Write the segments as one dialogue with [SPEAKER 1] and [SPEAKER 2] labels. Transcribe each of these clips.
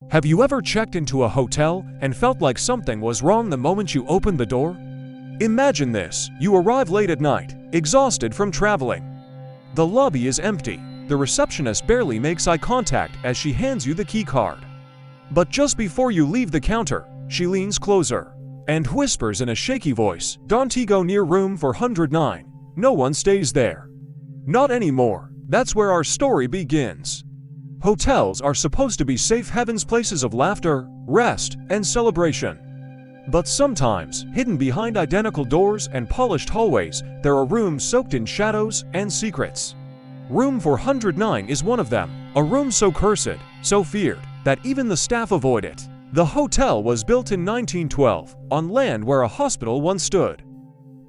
[SPEAKER 1] Have you ever checked into a hotel and felt like something was wrong the moment you opened the door? Imagine this: you arrive late at night, exhausted from traveling. The lobby is empty. The receptionist barely makes eye contact as she hands you the key card. But just before you leave the counter, she leans closer and whispers in a shaky voice, "Don't go near room 409. No one stays there." Not anymore. That's where our story begins. Hotels are supposed to be safe havens, places of laughter, rest, and celebration. But sometimes, hidden behind identical doors and polished hallways, there are rooms soaked in shadows and secrets. Room 409 is one of them, a room so cursed, so feared, that even the staff avoid it. The hotel was built in 1912, on land where a hospital once stood.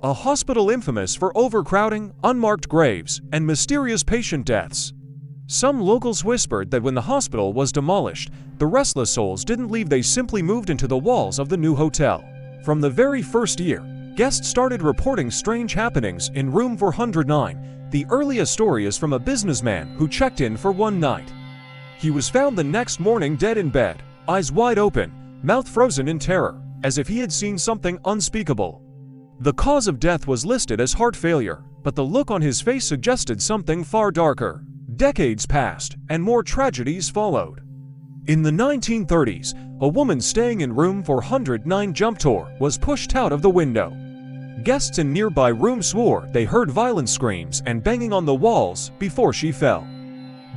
[SPEAKER 1] A hospital infamous for overcrowding, unmarked graves, and mysterious patient deaths. Some locals whispered that when the hospital was demolished, the restless souls didn't leave, they simply moved into the walls of the new hotel. From the very first year, guests started reporting strange happenings in room 409. The earliest story is from a businessman who checked in for one night. He was found the next morning dead in bed, eyes wide open, mouth frozen in terror, as if he had seen something unspeakable. The cause of death was listed as heart failure, but the look on his face suggested something far darker. Decades passed, and more tragedies followed. In the 1930s, a woman staying in room 409 jumped or was pushed out of the window. Guests in nearby rooms swore they heard violent screams and banging on the walls before she fell.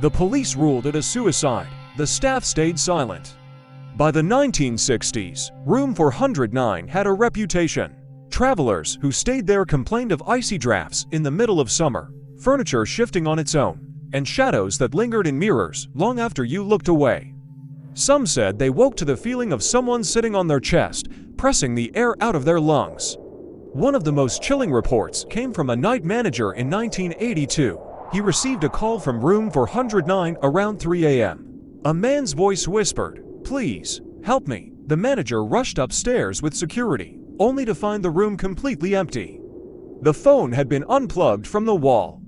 [SPEAKER 1] The police ruled it a suicide. The staff stayed silent. By the 1960s, room 409 had a reputation. Travelers who stayed there complained of icy drafts in the middle of summer, furniture shifting on its own, and shadows that lingered in mirrors long after you looked away. Some said they woke to the feeling of someone sitting on their chest, pressing the air out of their lungs. One of the most chilling reports came from a night manager in 1982. He received a call from room 409 around 3 a.m. A man's voice whispered, "Please, help me." The manager rushed upstairs with security, only to find the room completely empty. The phone had been unplugged from the wall.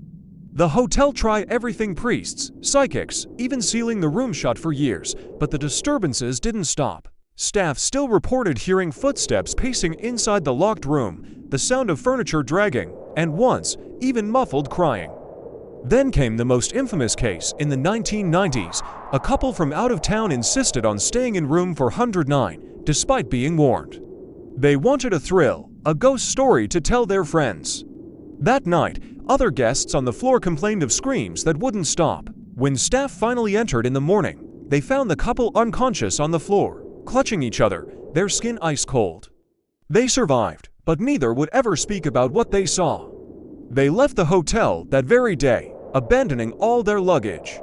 [SPEAKER 1] The hotel tried everything: priests, psychics, even sealing the room shut for years, but the disturbances didn't stop. Staff still reported hearing footsteps pacing inside the locked room, the sound of furniture dragging, and once, even muffled crying. Then came the most infamous case in the 1990s. A couple from out of town insisted on staying in room 409, despite being warned. They wanted a thrill, a ghost story to tell their friends. That night, other guests on the floor complained of screams that wouldn't stop. When staff finally entered in the morning, they found the couple unconscious on the floor, clutching each other, their skin ice cold. They survived, but neither would ever speak about what they saw. They left the hotel that very day, abandoning all their luggage.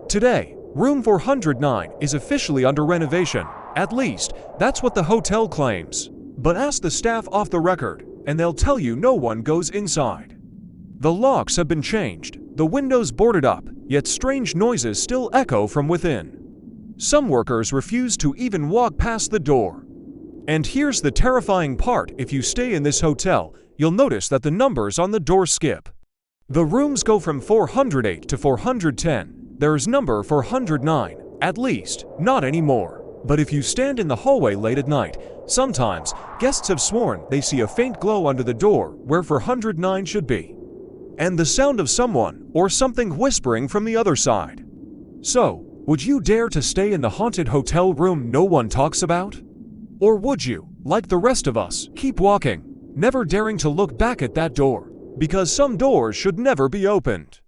[SPEAKER 1] Today, room 409 is officially under renovation. At least, that's what the hotel claims. But ask the staff off the record, and they'll tell you no one goes inside. The locks have been changed, the windows boarded up, yet strange noises still echo from within. Some workers refuse to even walk past the door. And here's the terrifying part: if you stay in this hotel, you'll notice that the numbers on the door skip. The rooms go from 408 to 410. There's number 409, at least, not anymore. But if you stand in the hallway late at night, sometimes guests have sworn they see a faint glow under the door where 409 should be. And the sound of someone or something whispering from the other side. So, would you dare to stay in the haunted hotel room no one talks about? Or would you, like the rest of us, keep walking, never daring to look back at that door? Because some doors should never be opened.